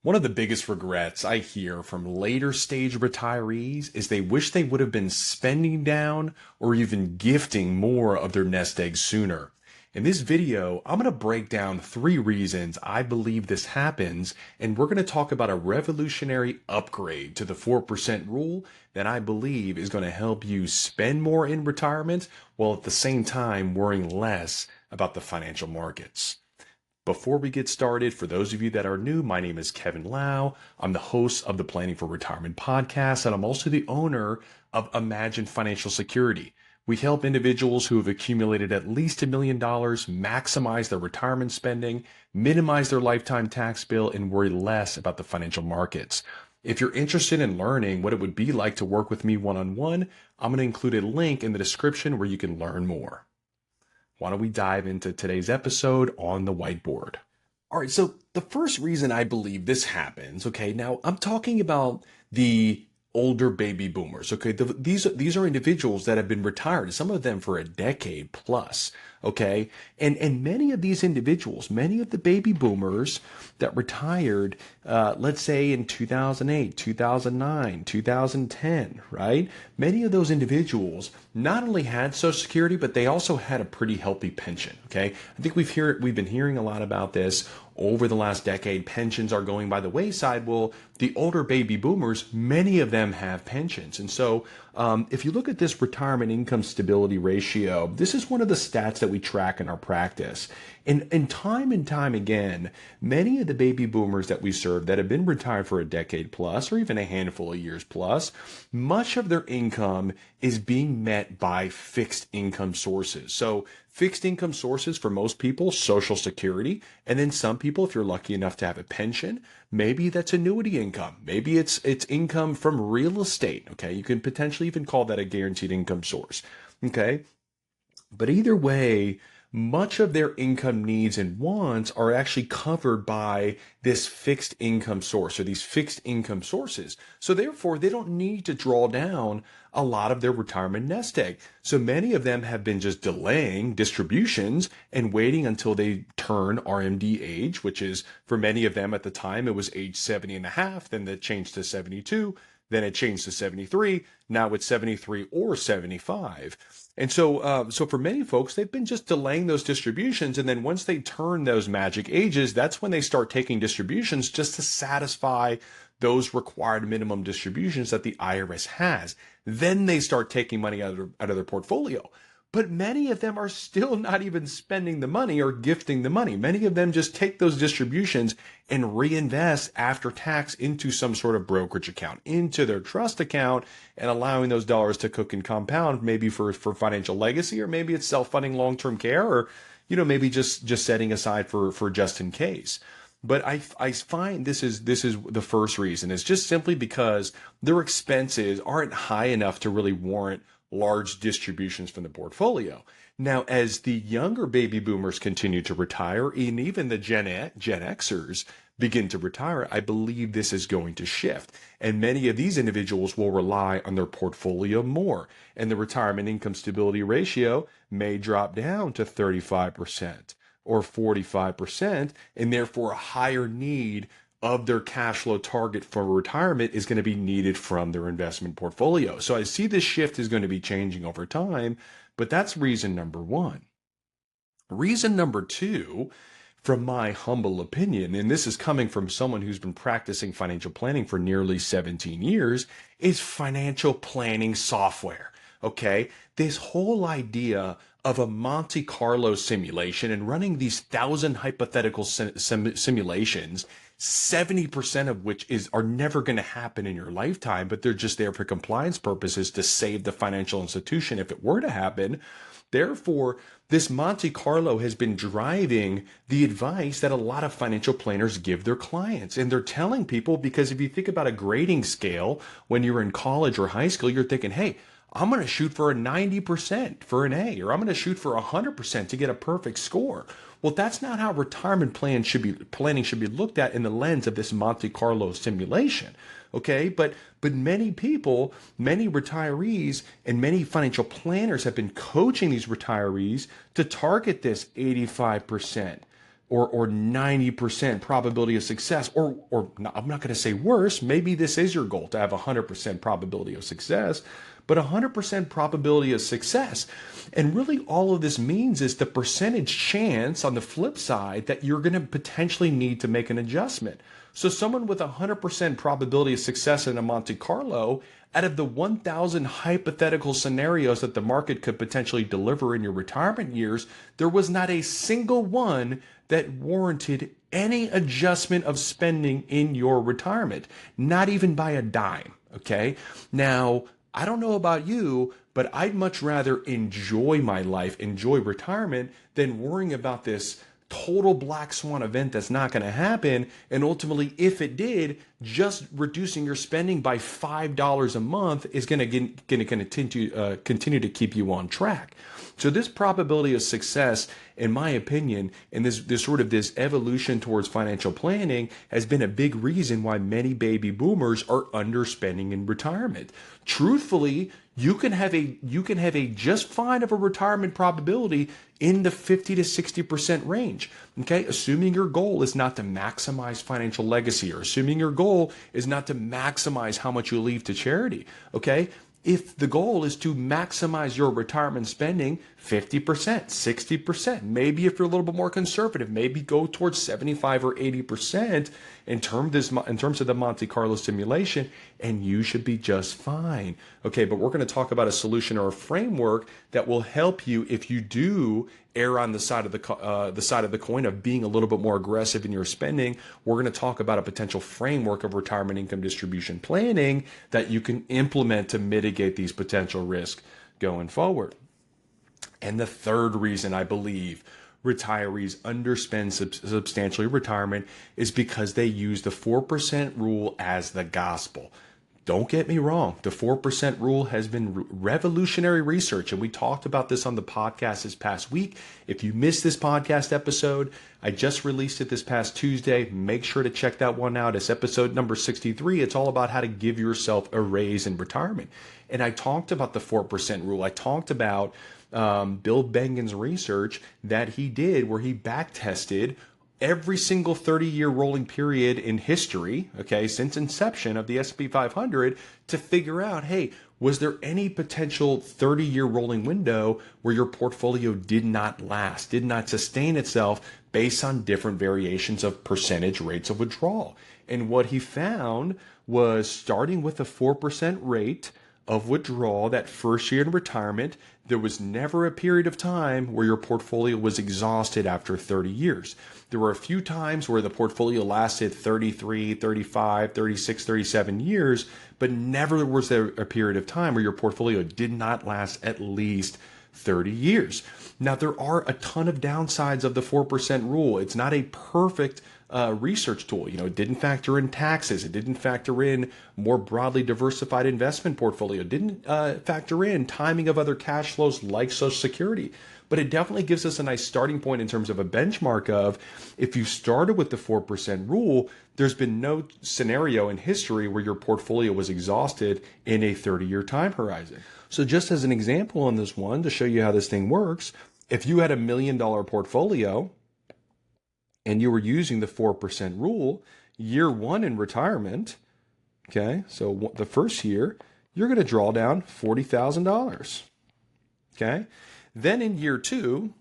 One of the biggest regrets I hear from later stage retirees is they wish they would have been spending down or even gifting more of their nest eggs sooner. In this video, I'm going to break down 3 reasons I believe this happens, and we're going to talk about a revolutionary upgrade to the 4% rule that I believe is going to help you spend more in retirement while at the same time worrying less about the financial markets. Before we get started, for those of you that are new, my name is Kevin Lau. I'm the host of the Planning for Retirement podcast, and I'm also the owner of Imagine Financial Security. We help individuals who have accumulated at least $1 million maximize their retirement spending, minimize their lifetime tax bill, and worry less about the financial markets. If you're interested in learning what it would be like to work with me one-on-one, I'm going to include a link in the description where you can learn more. Why don't we dive into today's episode on the whiteboard? All right, so the first reason I believe this happens, okay, now I'm talking about the older baby boomers, okay? These are individuals that have been retired, some of them for a decade plus, okay? And many of these individuals, many of the baby boomers that retired, let's say in 2008, 2009, 2010, right? Many of those individuals not only had Social Security, but they also had a pretty healthy pension, okay? I think we've been hearing a lot about this over the last decade. Pensions are going by the wayside. Well, the older baby boomers, many of them have pensions. And so if you look at this retirement income stability ratio, this is one of the stats that we track in our practice. And time again, many of the baby boomers that we serve that have been retired for a decade plus, or even a handful of years plus, much of their income is being met by fixed income sources. So fixed income sources for most people, Social Security, and then some people, if you're lucky enough to have a pension, maybe that's annuity income. Maybe it's income from real estate. Okay, you can potentially even call that a guaranteed income source. Okay, but either way, much of their income needs and wants are actually covered by this fixed income source or these fixed income sources. So therefore, they don't need to draw down a lot of their retirement nest egg. So many of them have been just delaying distributions and waiting until they turn RMD age, which is for many of them at the time, it was age 70 and a half, then that changed to 72. Then it changed to 73. Now it's 73 or 75. And so for many folks, they've been just delaying those distributions. And then once they turn those magic ages, that's when they start taking distributions just to satisfy those required minimum distributions that the IRS has. Then they start taking money out of their portfolio. But many of them are still not even spending the money or gifting the money. Many of them just take those distributions and reinvest after tax into some sort of brokerage account, into their trust account, and allowing those dollars to cook and compound, maybe for financial legacy, or maybe it's self-funding long-term care, or maybe just setting aside for just in case. But I find this is the first reason. It's just simply because their expenses aren't high enough to really warrant large distributions from the portfolio. Now, as the younger baby boomers continue to retire, and even the Gen Xers begin to retire, I believe this is going to shift. And many of these individuals will rely on their portfolio more. And the retirement income stability ratio may drop down to 35% or 45%, and therefore a higher need of their cash flow target for retirement is going to be needed from their investment portfolio. So I see this shift is going to be changing over time, but that's reason number one. Reason number two, from my humble opinion, and this is coming from someone who's been practicing financial planning for nearly 17 years, is financial planning software. Okay, this whole idea of a Monte Carlo simulation and running these 1,000 hypothetical simulations, 70% of which are never going to happen in your lifetime, but they're just there for compliance purposes to save the financial institution if it were to happen. Therefore, this Monte Carlo has been driving the advice that a lot of financial planners give their clients. And they're telling people, because if you think about a grading scale, when you're in college or high school, you're thinking, hey, I'm going to shoot for a 90% for an A, or I'm going to shoot for 100% to get a perfect score. Well, that's not how retirement planning should be looked at in the lens of this Monte Carlo simulation. Okay, but many people, many retirees, and many financial planners have been coaching these retirees to target this 85%, or 90% probability of success, or I'm not going to say worse, maybe this is your goal to have 100% probability of success, but 100% probability of success. And really all of this means is the percentage chance on the flip side that you're going to potentially need to make an adjustment. So someone with 100% probability of success in a Monte Carlo, out of the 1,000 hypothetical scenarios that the market could potentially deliver in your retirement years, there was not a single one that warranted any adjustment of spending in your retirement, not even by a dime. Okay. Now, I don't know about you, but I'd much rather enjoy my life, enjoy retirement, than worrying about this total black swan event that's not going to happen. And ultimately, if it did, just reducing your spending by $5 a month is going to continue to keep you on track. So this probability of success, in my opinion, and this evolution towards financial planning has been a big reason why many baby boomers are underspending in retirement. Truthfully, you can have a just fine of a retirement probability in the 50 to 60% range. Okay, assuming your goal is not to maximize financial legacy, or assuming your goal is not to maximize how much you leave to charity. Okay, if the goal is to maximize your retirement spending 50%, 60%, maybe if you're a little bit more conservative, maybe go towards 75 or 80% in terms of the Monte Carlo simulation, and you should be just fine. Okay, but we're going to talk about a solution or a framework that will help you if you do err on the side of the coin of being a little bit more aggressive in your spending. We're going to talk about a potential framework of retirement income distribution planning that you can implement to mitigate these potential risks going forward. And the third reason I believe retirees underspend substantially in retirement is because they use the 4% rule as the gospel. Don't get me wrong. The 4% rule has been revolutionary research, and we talked about this on the podcast this past week. If you missed this podcast episode, I just released it this past Tuesday. Make sure to check that one out. It's episode number 63. It's all about how to give yourself a raise in retirement. And I talked about the 4% rule. I talked about Bill Bengen's research that he did where he back tested every single 30-year rolling period in history, okay, since inception of the S&P 500 to figure out, hey, was there any potential 30-year rolling window where your portfolio did not last, did not sustain itself based on different variations of percentage rates of withdrawal? And what he found was starting with a 4% rate of withdrawal that first year in retirement, there was never a period of time where your portfolio was exhausted after 30 years. There were a few times where the portfolio lasted 33, 35, 36, 37 years, but never was there a period of time where your portfolio did not last at least 30 years. Now, there are a ton of downsides of the 4% rule. It's not a perfect research tool. It didn't factor in taxes. It didn't factor in more broadly diversified investment portfolio. It didn't factor in timing of other cash flows like Social Security. But it definitely gives us a nice starting point in terms of a benchmark of if you started with the 4% rule, there's been no scenario in history where your portfolio was exhausted in a 30-year time horizon. So just as an example on this one, to show you how this thing works, if you had $1 million portfolio and you were using the 4% rule, year one in retirement, okay, so the first year, you're going to draw down $40,000, okay? Then in year two,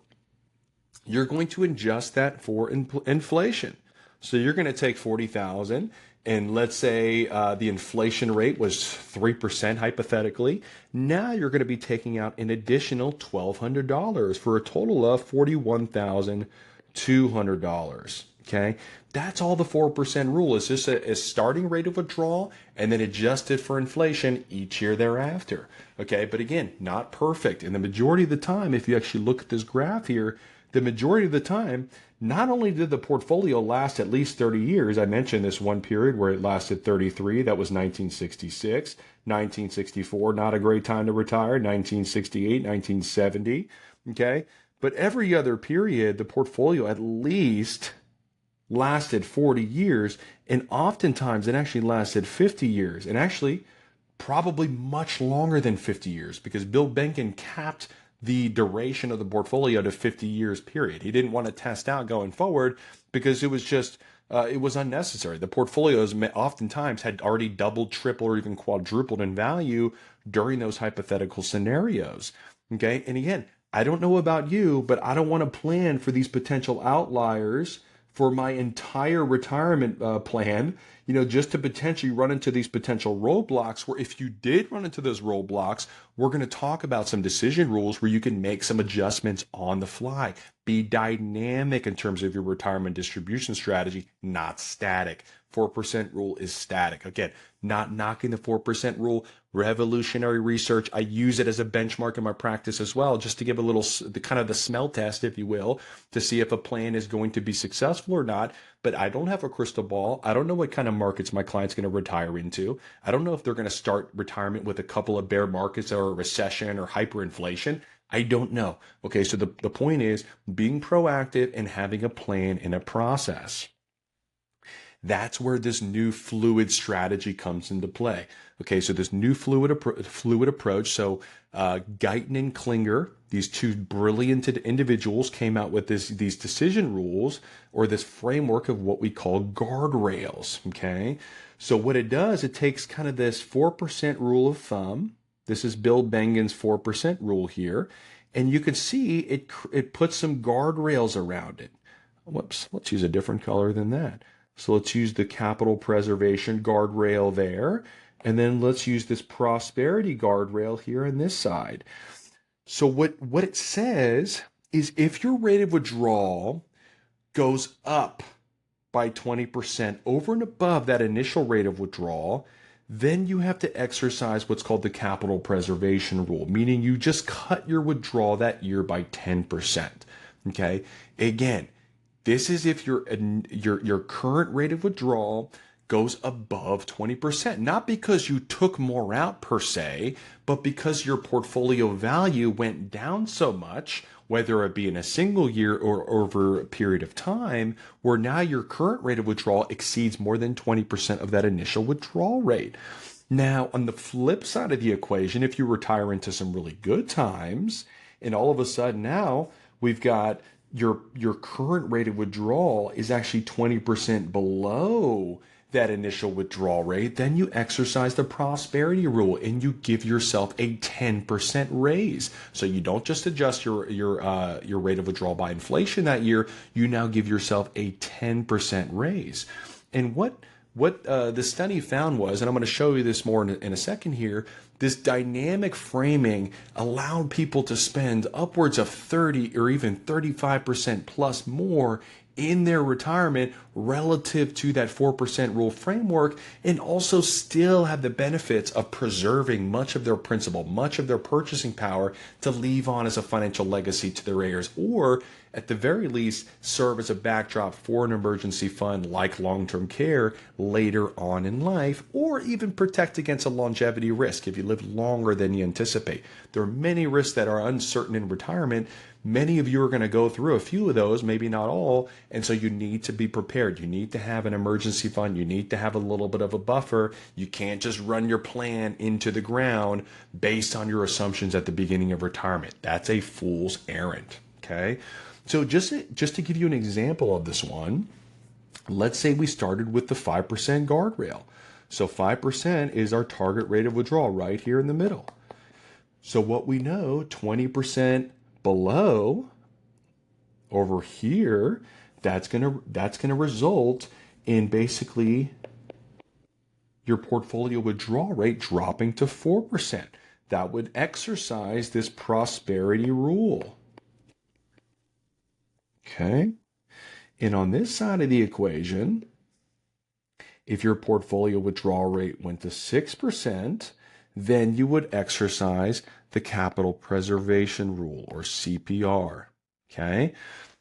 you're going to adjust that for inflation. So you're going to take 40,000, and let's say the inflation rate was 3% hypothetically. Now you're going to be taking out an additional $1,200 for a total of $41,200. Okay, that's all the 4% rule is. Just a starting rate of withdrawal and then adjusted for inflation each year thereafter. Okay, but again, not perfect. And the majority of the time, if you actually look at this graph here, the majority of the time, not only did the portfolio last at least 30 years, I mentioned this one period where it lasted 33, that was 1966, 1964, not a great time to retire, 1968, 1970, okay? But every other period, the portfolio at least lasted 40 years, and oftentimes it actually lasted 50 years, and actually probably much longer than 50 years because Bill Bengen capped the duration of the portfolio to 50 years period. He didn't want to test out going forward because it was just it was unnecessary. The portfolios oftentimes had already doubled, tripled, or even quadrupled in value during those hypothetical scenarios. Okay. And again, I don't know about you, but I don't want to plan for these potential outliers for my entire retirement plan, just to potentially run into these potential roadblocks where if you did run into those roadblocks, we're going to talk about some decision rules where you can make some adjustments on the fly. Be dynamic in terms of your retirement distribution strategy, not static. 4% rule is static. Again, not knocking the 4% rule, revolutionary research. I use it as a benchmark in my practice as well, just to give a little, the kind of the smell test, if you will, to see if a plan is going to be successful or not. But I don't have a crystal ball. I don't know what kind of markets my client's going to retire into. I don't know if they're going to start retirement with a couple of bear markets or a recession or hyperinflation. I don't know. Okay, so the point is being proactive and having a plan and a process. That's where this new fluid strategy comes into play. Okay, so this new fluid approach. So Guyton and Klinger, these two brilliant individuals, came out with these decision rules or this framework of what we call guardrails. Okay, so what it does, it takes kind of this 4% rule of thumb. This is Bill Bengen's 4% rule here, and you can see it puts some guardrails around it. Whoops, let's use a different color than that. So let's use the capital preservation guardrail there. And then let's use this prosperity guardrail here on this side. So what it says is if your rate of withdrawal goes up by 20% over and above that initial rate of withdrawal, then you have to exercise what's called the capital preservation rule, meaning you just cut your withdrawal that year by 10%. Okay? Again, this is if your current rate of withdrawal goes above 20%, not because you took more out per se, but because your portfolio value went down so much, whether it be in a single year or over a period of time, where now your current rate of withdrawal exceeds more than 20% of that initial withdrawal rate. Now, on the flip side of the equation, if you retire into some really good times, and all of a sudden now we've got your current rate of withdrawal is actually 20% below that initial withdrawal rate, then you exercise the prosperity rule and you give yourself a 10% raise. So you don't just adjust your rate of withdrawal by inflation that year, you now give yourself a 10% raise. And what the study found was, and I'm going to show you this more in a second here, this dynamic framing allowed people to spend upwards of 30 or even 35% plus more in their retirement relative to that 4% rule framework, and also still have the benefits of preserving much of their principal, much of their purchasing power to leave on as a financial legacy to their heirs, or at the very least serve as a backdrop for an emergency fund like long-term care later on in life, or even protect against a longevity risk if you live longer than you anticipate. There are many risks that are uncertain in retirement. Many of you are going to go through a few of those, maybe not all, and so you need to be prepared. You need to have an emergency fund. You need to have a little bit of a buffer. You can't just run your plan into the ground based on your assumptions at the beginning of retirement. That's a fool's errand, okay? So just to give you an example of this one, let's say we started with the 5% guardrail. So 5% is our target rate of withdrawal right here in the middle. So what we know, 20% below over here, that's gonna result in basically your portfolio withdrawal rate dropping to 4%. That would exercise this prosperity rule. Okay. And on this side of the equation, if your portfolio withdrawal rate went to 6%, then you would exercise the capital preservation rule, or CPR. Okay.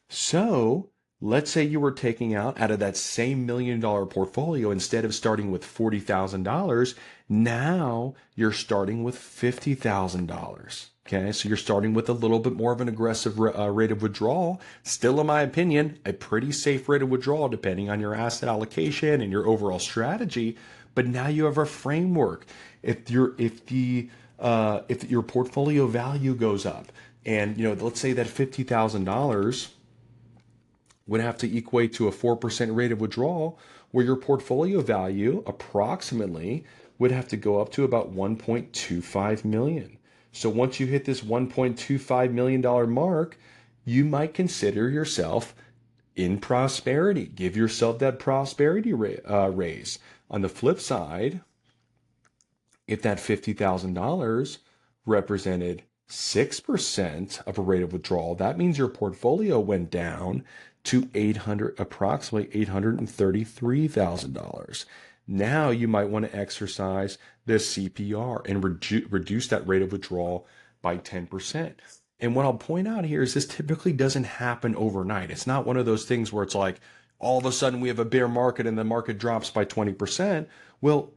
So let's say you were taking out of that same $1 million portfolio, instead of starting with $40,000, now you're starting with $50,000. Okay, so you're starting with a little bit more of an aggressive rate of withdrawal. Still, in my opinion, a pretty safe rate of withdrawal depending on your asset allocation and your overall strategy. But now you have a framework. If your portfolio value goes up And, let's say that $50,000 would have to equate to a 4% rate of withdrawal, where your portfolio value approximately would have to go up to about 1.25 million. So once you hit this $1.25 million mark, you might consider yourself in prosperity. Give yourself that prosperity raise. On the flip side, if that $50,000 represented 6% of a rate of withdrawal, that means your portfolio went down to approximately $833,000. Now you might want to exercise the CPR and reduce that rate of withdrawal by 10%. And what I'll point out here is this typically doesn't happen overnight. It's not one of those things where it's like all of a sudden we have a bear market and the market drops by 20%. Well,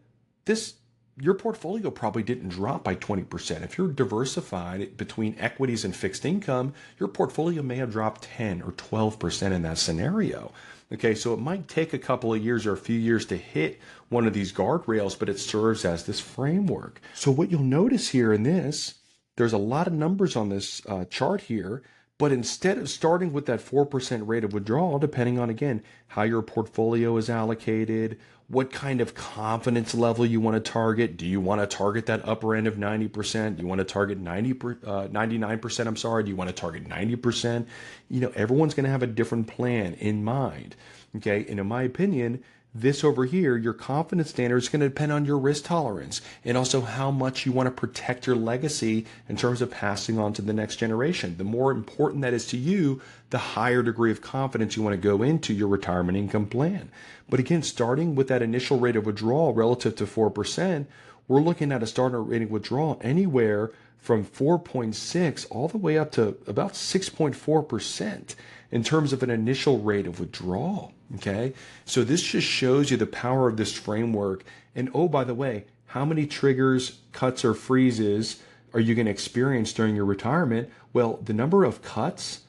your portfolio probably didn't drop by 20%. If you're diversified between equities and fixed income, your portfolio may have dropped 10 or 12% in that scenario. Okay, so it might take a couple of years or a few years to hit one of these guardrails, but it serves as this framework. So what you'll notice here in this, there's a lot of numbers on this chart here, but instead of starting with that 4% rate of withdrawal, depending on, again, how your portfolio is allocated, what kind of confidence level you want to target. Do you want to target that upper end of 90%? Do you want to target 99%? I'm sorry. Do you want to target 90%? Everyone's going to have a different plan in mind. Okay. And in my opinion, this over here, your confidence standard is going to depend on your risk tolerance and also how much you want to protect your legacy in terms of passing on to the next generation. The more important that is to you, the higher degree of confidence you want to go into your retirement income plan. But again, starting with that initial rate of withdrawal relative to 4%, we're looking at a starting rate of withdrawal anywhere from 4.6 all the way up to about 6.4% in terms of an initial rate of withdrawal. Okay, so this just shows you the power of this framework. And oh, by the way, how many triggers, cuts, or freezes are you going to experience during your retirement? Well, the number of cuts,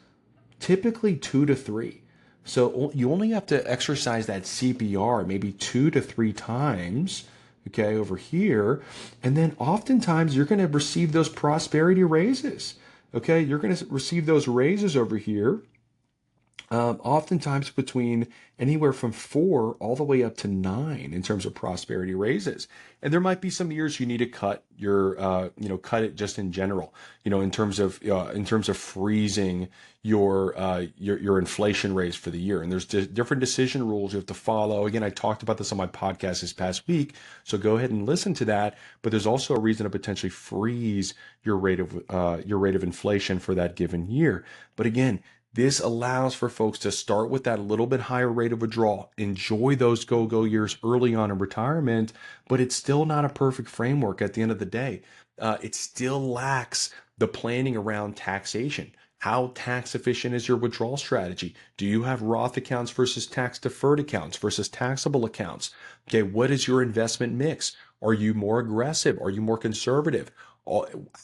typically 2 to 3. So you only have to exercise that CPR maybe 2 to 3 times, okay, over here. And then oftentimes you're going to receive those prosperity raises. Okay, you're going to receive those raises over here. Oftentimes between anywhere from 4 all the way up to 9 in terms of prosperity raises. And there might be some years you need to cut cut it just in general, in terms of freezing your inflation raise for the year. And there's different decision rules you have to follow. Again, I talked about this on my podcast this past week, so go ahead and listen to that. But there's also a reason to potentially freeze your rate of inflation for that given year. But again, this allows for folks to start with that little bit higher rate of withdrawal, enjoy those go-go years early on in retirement, but it's still not a perfect framework at the end of the day. It still lacks the planning around taxation. How tax efficient is your withdrawal strategy? Do you have Roth accounts versus tax deferred accounts versus taxable accounts? Okay, what is your investment mix? Are you more aggressive? Are you more conservative?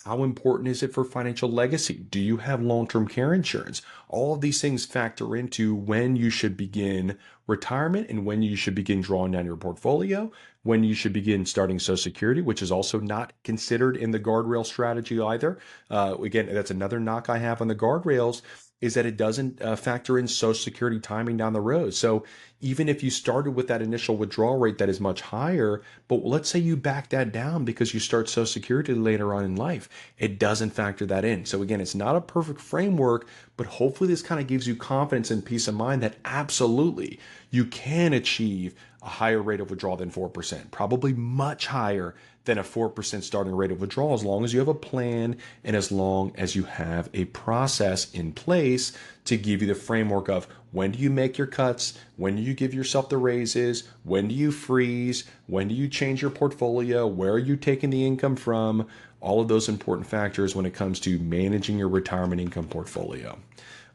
How important is it for financial legacy? Do you have long-term care insurance? All of these things factor into when you should begin retirement and when you should begin drawing down your portfolio, when you should begin starting Social Security, which is also not considered in the guardrail strategy either. Again, that's another knock I have on the guardrails, is that it doesn't factor in Social Security timing down the road. So even if you started with that initial withdrawal rate that is much higher, but let's say you back that down because you start Social Security later on in life, it doesn't factor that in. So again, it's not a perfect framework, but hopefully this kind of gives you confidence and peace of mind that absolutely you can achieve a higher rate of withdrawal than 4%, probably much higher than a 4% starting rate of withdrawal, as long as you have a plan and as long as you have a process in place to give you the framework of when do you make your cuts, when do you give yourself the raises, when do you freeze, when do you change your portfolio, where are you taking the income from, all of those important factors when it comes to managing your retirement income portfolio.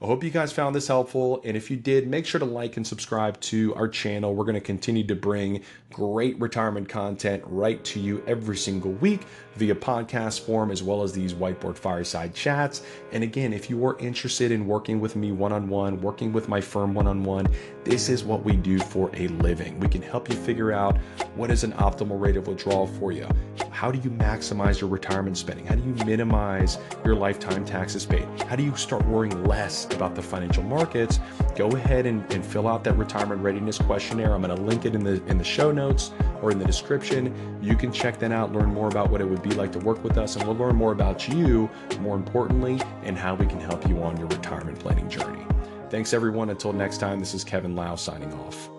I hope you guys found this helpful, and if you did, make sure to like and subscribe to our channel. We're going to continue to bring great retirement content right to you every single week via podcast form, as well as these whiteboard fireside chats. And again, if you are interested in working with me one-on-one, working with my firm one-on-one, this is what we do for a living. We can help you figure out what is an optimal rate of withdrawal for you. how do you maximize your retirement spending? How do you minimize your lifetime taxes paid? How do you start worrying less about the financial markets? Go ahead and fill out that retirement readiness questionnaire. I'm going to link it in the show notes or in the description. You can check that out, learn more about what it would be like to work with us, and we'll learn more about you, more importantly, and how we can help you on your retirement planning journey. Thanks everyone. Until next time, this is Kevin Lau signing off.